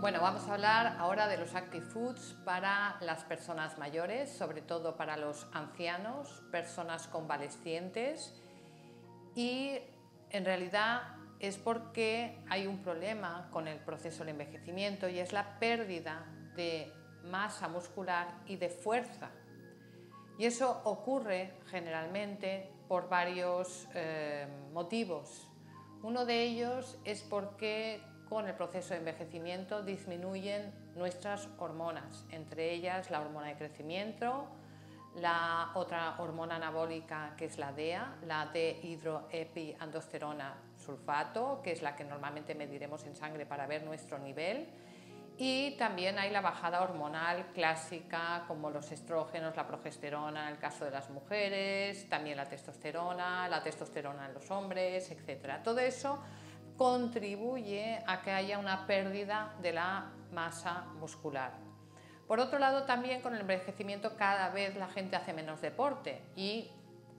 Bueno, vamos a hablar ahora de los Active Foods para las personas mayores, sobre todo para los ancianos, personas convalecientes, y en realidad es porque hay un problema con el proceso del envejecimiento y es la pérdida de masa muscular y de fuerza. Y eso ocurre generalmente por varios motivos. Uno de ellos es porque con el proceso de envejecimiento disminuyen nuestras hormonas, entre ellas la hormona de crecimiento, la otra hormona anabólica que es la DEA, la dehidroepiandrosterona sulfato, que es la que normalmente mediremos en sangre para ver nuestro nivel. Y también hay la bajada hormonal clásica, como los estrógenos, la progesterona en el caso de las mujeres, también la testosterona en los hombres, etc. Todo eso contribuye a que haya una pérdida de la masa muscular. Por otro lado, también con el envejecimiento cada vez la gente hace menos deporte y,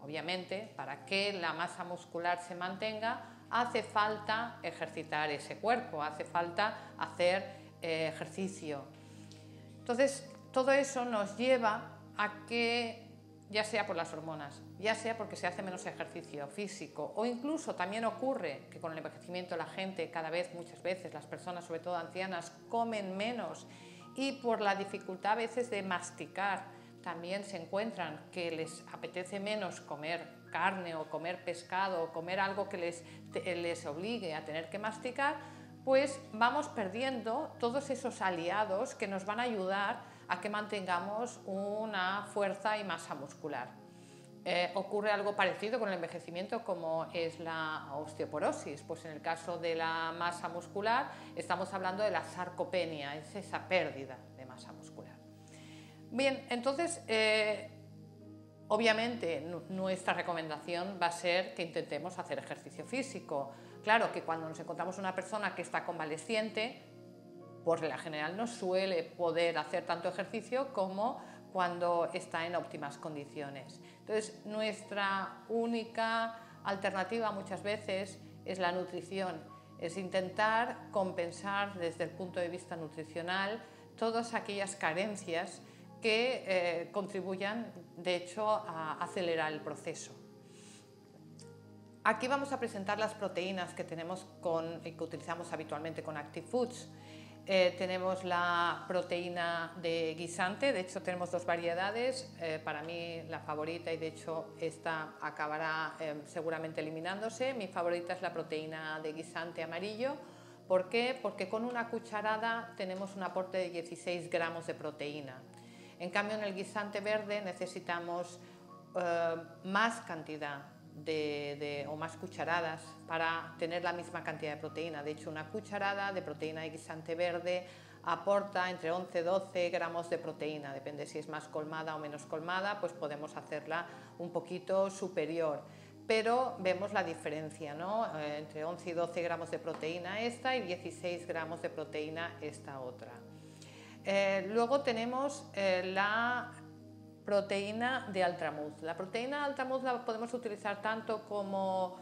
obviamente, para que la masa muscular se mantenga, hace falta ejercitar ese cuerpo, hace falta hacer ejercicio. Entonces, todo eso nos lleva a que, ya sea por las hormonas, ya sea porque se hace menos ejercicio físico, o incluso también ocurre que con el envejecimiento la gente cada vez, muchas veces, las personas, sobre todo ancianas, comen menos y por la dificultad a veces de masticar, también se encuentran que les apetece menos comer carne o comer pescado o comer algo que les obligue a tener que masticar, pues vamos perdiendo todos esos aliados que nos van a ayudar a que mantengamos una fuerza y masa muscular. Ocurre algo parecido con el envejecimiento como es la osteoporosis, pues en el caso de la masa muscular estamos hablando de la sarcopenia, es esa pérdida de masa muscular. Bien, entonces obviamente nuestra recomendación va a ser que intentemos hacer ejercicio físico. Claro que cuando nos encontramos una persona que está convaleciente, por regla general no suele poder hacer tanto ejercicio como cuando está en óptimas condiciones. Entonces, nuestra única alternativa muchas veces es la nutrición, es intentar compensar desde el punto de vista nutricional todas aquellas carencias que contribuyan, de hecho, a acelerar el proceso. Aquí vamos a presentar las proteínas que tenemos que utilizamos habitualmente con Active Foods. Tenemos la proteína de guisante, de hecho tenemos dos variedades, para mí la favorita, y de hecho esta acabará seguramente eliminándose. Mi favorita es la proteína de guisante amarillo. ¿Por qué? Porque con una cucharada tenemos un aporte de 16 gramos de proteína. En cambio, en el guisante verde necesitamos más cantidad o más cucharadas para tener la misma cantidad de proteína. De hecho, una cucharada de proteína de guisante verde aporta entre 11 y 12 gramos de proteína. Depende si es más colmada o menos colmada, pues podemos hacerla un poquito superior. Pero vemos la diferencia, ¿no? Entre 11 y 12 gramos de proteína esta y 16 gramos de proteína esta otra. Luego tenemos la proteína de Altramuz. La proteína de Altramuz la podemos utilizar tanto como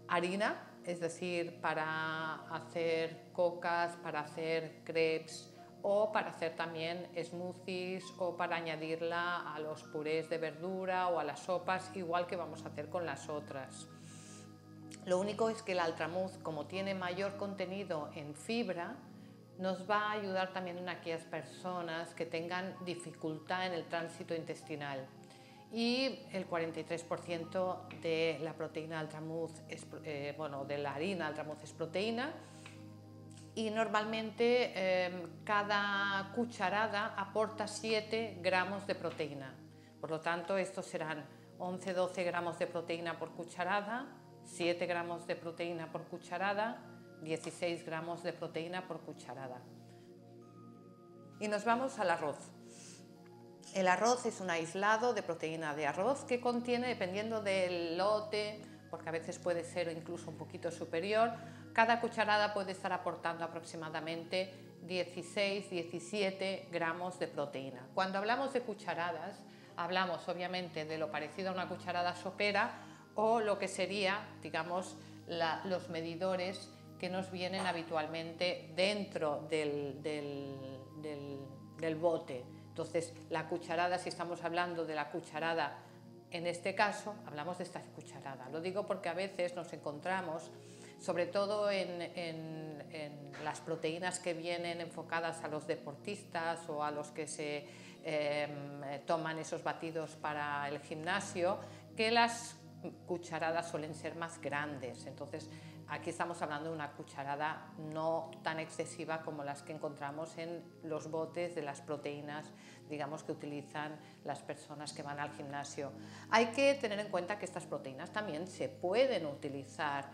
harina, es decir, para hacer cocas, para hacer crepes o para hacer también smoothies o para añadirla a los purés de verdura o a las sopas, igual que vamos a hacer con las otras. Lo único es que el Altramuz, como tiene mayor contenido en fibra, nos va a ayudar también en aquellas personas que tengan dificultad en el tránsito intestinal. Y el 43% de la proteína Altramuz de la harina Altramuz es proteína, y normalmente cada cucharada aporta 7 gramos de proteína. Por lo tanto, estos serán 11-12 gramos de proteína por cucharada, 7 gramos de proteína por cucharada, 16 gramos de proteína por cucharada. Y nos vamos al arroz. El arroz es un aislado de proteína de arroz que contiene, dependiendo del lote, porque a veces puede ser incluso un poquito superior, cada cucharada puede estar aportando aproximadamente 16-17 gramos de proteína. Cuando hablamos de cucharadas, hablamos obviamente de lo parecido a una cucharada sopera o lo que sería, digamos, los medidores que nos vienen habitualmente dentro del bote. Entonces, la cucharada, si estamos hablando de la cucharada, en este caso, hablamos de esta cucharada. Lo digo porque a veces nos encontramos, sobre todo en las proteínas que vienen enfocadas a los deportistas o a los que se toman esos batidos para el gimnasio, que las cucharadas suelen ser más grandes. Entonces, aquí estamos hablando de una cucharada no tan excesiva como las que encontramos en los botes de las proteínas, digamos, que utilizan las personas que van al gimnasio. Hay que tener en cuenta que estas proteínas también se pueden utilizar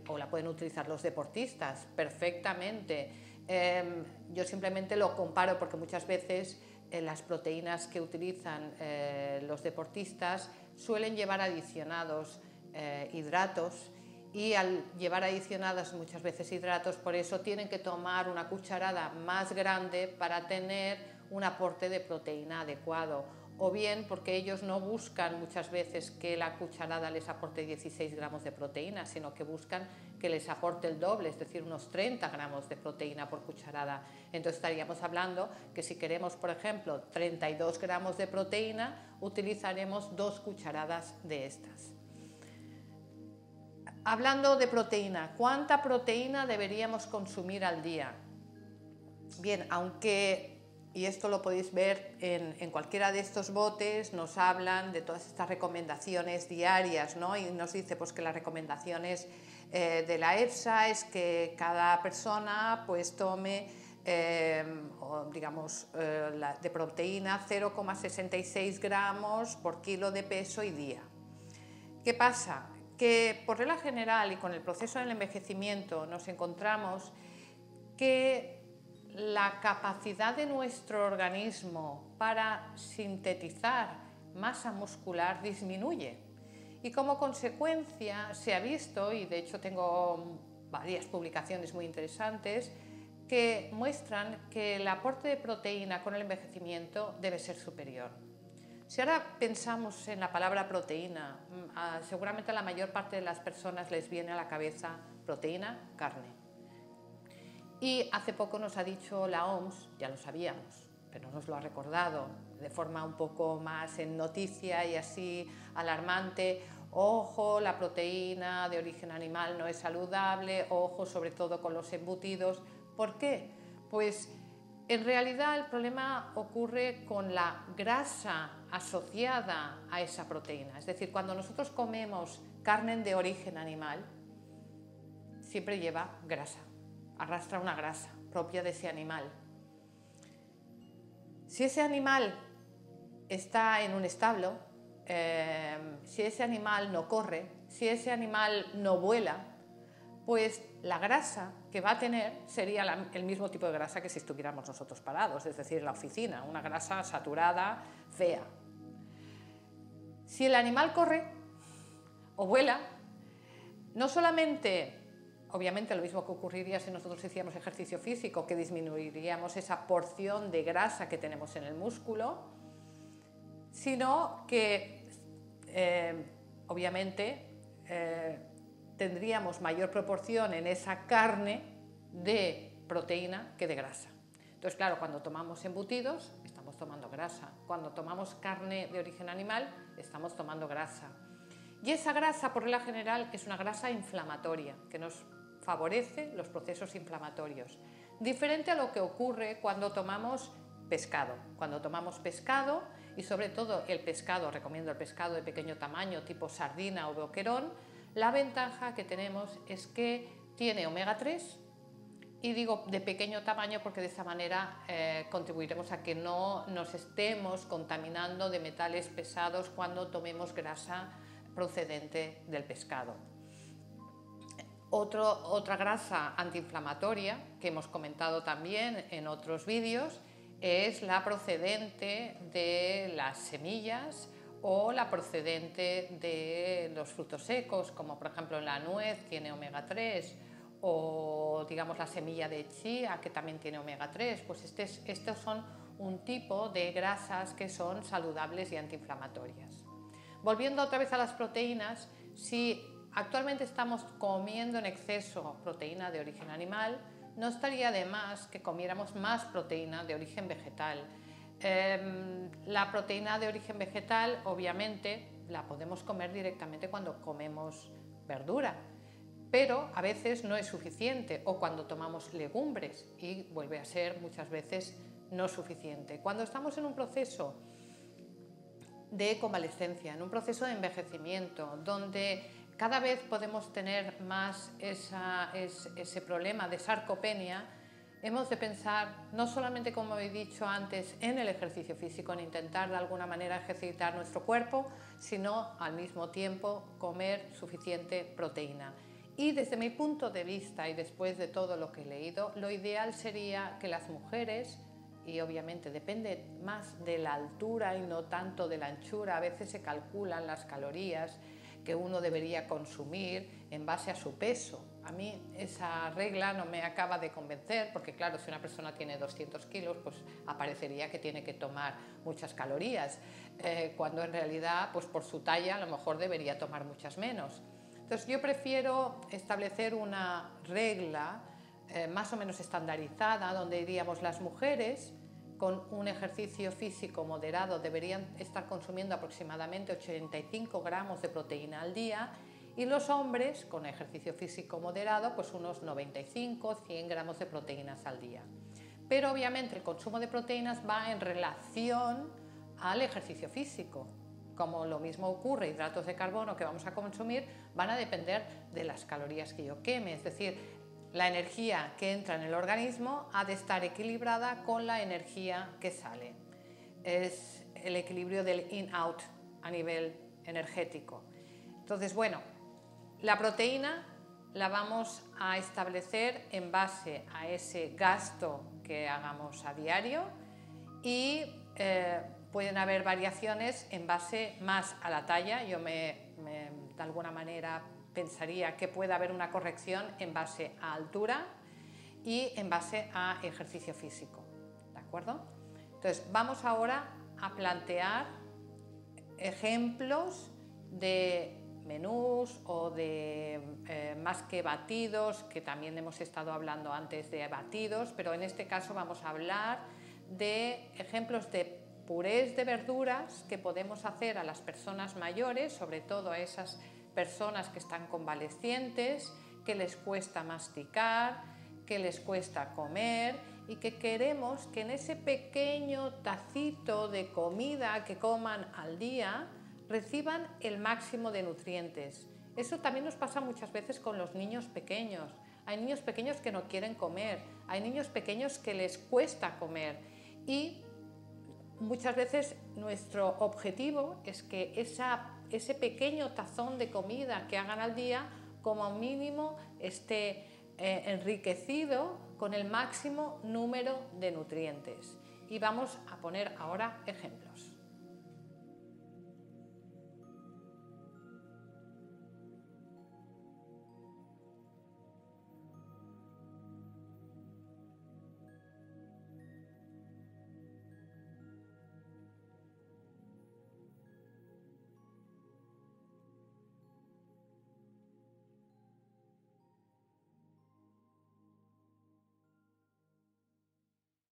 o la pueden utilizar los deportistas perfectamente. Yo simplemente lo comparo porque muchas veces las proteínas que utilizan los deportistas suelen llevar adicionados hidratos, y al llevar adicionadas muchas veces hidratos, por eso tienen que tomar una cucharada más grande para tener un aporte de proteína adecuado, o bien porque ellos no buscan muchas veces que la cucharada les aporte 16 gramos de proteína, sino que buscan que les aporte el doble, es decir, unos 30 gramos de proteína por cucharada. Entonces estaríamos hablando que si queremos, por ejemplo, 32 gramos de proteína, utilizaremos 2 cucharadas de estas. Hablando de proteína, ¿cuánta proteína deberíamos consumir al día? Bien, aunque, y esto lo podéis ver en cualquiera de estos botes, nos hablan de todas estas recomendaciones diarias, ¿no? Y nos dice pues que las recomendaciones de la EFSA es que cada persona pues tome digamos de proteína 0,66 gramos por kilo de peso y día. ¿Qué pasa? Que por regla general y con el proceso del envejecimiento nos encontramos que la capacidad de nuestro organismo para sintetizar masa muscular disminuye, y como consecuencia se ha visto, y de hecho tengo varias publicaciones muy interesantes que muestran que el aporte de proteína con el envejecimiento debe ser superior. Si ahora pensamos en la palabra proteína, seguramente a la mayor parte de las personas les viene a la cabeza proteína, carne. Y hace poco nos ha dicho la OMS, ya lo sabíamos, pero nos lo ha recordado de forma un poco más en noticia y así alarmante: ojo, la proteína de origen animal no es saludable, ojo sobre todo con los embutidos. ¿Por qué? Pues en realidad el problema ocurre con la grasa asociada a esa proteína. Es decir, cuando nosotros comemos carne de origen animal, siempre lleva grasa, arrastra una grasa propia de ese animal. Si ese animal está en un establo, si ese animal no corre, si ese animal no vuela, pues la grasa que va a tener sería el mismo tipo de grasa que si estuviéramos nosotros parados, es decir, en la oficina, una grasa saturada, fea. Si el animal corre o vuela, no solamente, obviamente lo mismo que ocurriría si nosotros hiciéramos ejercicio físico, que disminuiríamos esa porción de grasa que tenemos en el músculo, sino que obviamente tendríamos mayor proporción en esa carne de proteína que de grasa. Entonces, claro, cuando tomamos embutidos estamos tomando grasa, cuando tomamos carne de origen animal estamos tomando grasa. Y esa grasa, por regla general, es una grasa inflamatoria que nos favorece los procesos inflamatorios. Diferente a lo que ocurre cuando tomamos pescado. Cuando tomamos pescado, y sobre todo el pescado, recomiendo el pescado de pequeño tamaño, tipo sardina o boquerón, la ventaja que tenemos es que tiene omega 3, y digo de pequeño tamaño porque de esa manera contribuiremos a que no nos estemos contaminando de metales pesados cuando tomemos grasa procedente del pescado. Otra grasa antiinflamatoria que hemos comentado también en otros vídeos es la procedente de las semillas o la procedente de los frutos secos, como por ejemplo la nuez tiene omega 3, o digamos la semilla de chía que también tiene omega 3, pues estos son un tipo de grasas que son saludables y antiinflamatorias. Volviendo otra vez a las proteínas, si actualmente estamos comiendo en exceso proteína de origen animal, no estaría de más que comiéramos más proteína de origen vegetal. La proteína de origen vegetal, obviamente, la podemos comer directamente cuando comemos verdura, pero a veces no es suficiente, o cuando tomamos legumbres, y vuelve a ser muchas veces no suficiente. Cuando estamos en un proceso de convalescencia, en un proceso de envejecimiento, donde cada vez podemos tener más ese problema de sarcopenia, hemos de pensar no solamente, como he dicho antes, en el ejercicio físico, en intentar de alguna manera ejercitar nuestro cuerpo, sino al mismo tiempo comer suficiente proteína. Y desde mi punto de vista, y después de todo lo que he leído, lo ideal sería que las mujeres, y obviamente depende más de la altura y no tanto de la anchura, a veces se calculan las calorías que uno debería consumir en base a su peso. A mí esa regla no me acaba de convencer, porque claro, si una persona tiene 200 kilos, pues aparecería que tiene que tomar muchas calorías, cuando en realidad, pues por su talla, a lo mejor debería tomar muchas menos. Entonces yo prefiero establecer una regla más o menos estandarizada, donde diríamos las mujeres con un ejercicio físico moderado deberían estar consumiendo aproximadamente 85 gramos de proteína al día, y los hombres con ejercicio físico moderado pues unos 95-100 gramos de proteínas al día. Pero obviamente el consumo de proteínas va en relación al ejercicio físico. Como lo mismo ocurre, hidratos de carbono que vamos a consumir van a depender de las calorías que yo queme, es decir, la energía que entra en el organismo ha de estar equilibrada con la energía que sale. Es el equilibrio del in-out a nivel energético. Entonces, bueno, la proteína la vamos a establecer en base a ese gasto que hagamos a diario, y pueden haber variaciones en base más a la talla. Yo de alguna manera pensaría que puede haber una corrección en base a altura y en base a ejercicio físico, ¿de acuerdo? Entonces vamos ahora a plantear ejemplos de menús o de más que batidos, que también hemos estado hablando antes de batidos, pero en este caso vamos a hablar de ejemplos de purés de verduras que podemos hacer a las personas mayores, sobre todo a esas personas que están convalecientes, que les cuesta masticar, que les cuesta comer, y que queremos que en ese pequeño tacito de comida que coman al día reciban el máximo de nutrientes. Eso también nos pasa muchas veces con los niños pequeños. Hay niños pequeños que no quieren comer, hay niños pequeños que les cuesta comer, y muchas veces nuestro objetivo es que ese pequeño tazón de comida que hagan al día, como mínimo, esté enriquecido con el máximo número de nutrientes. Y vamos a poner ahora ejemplos.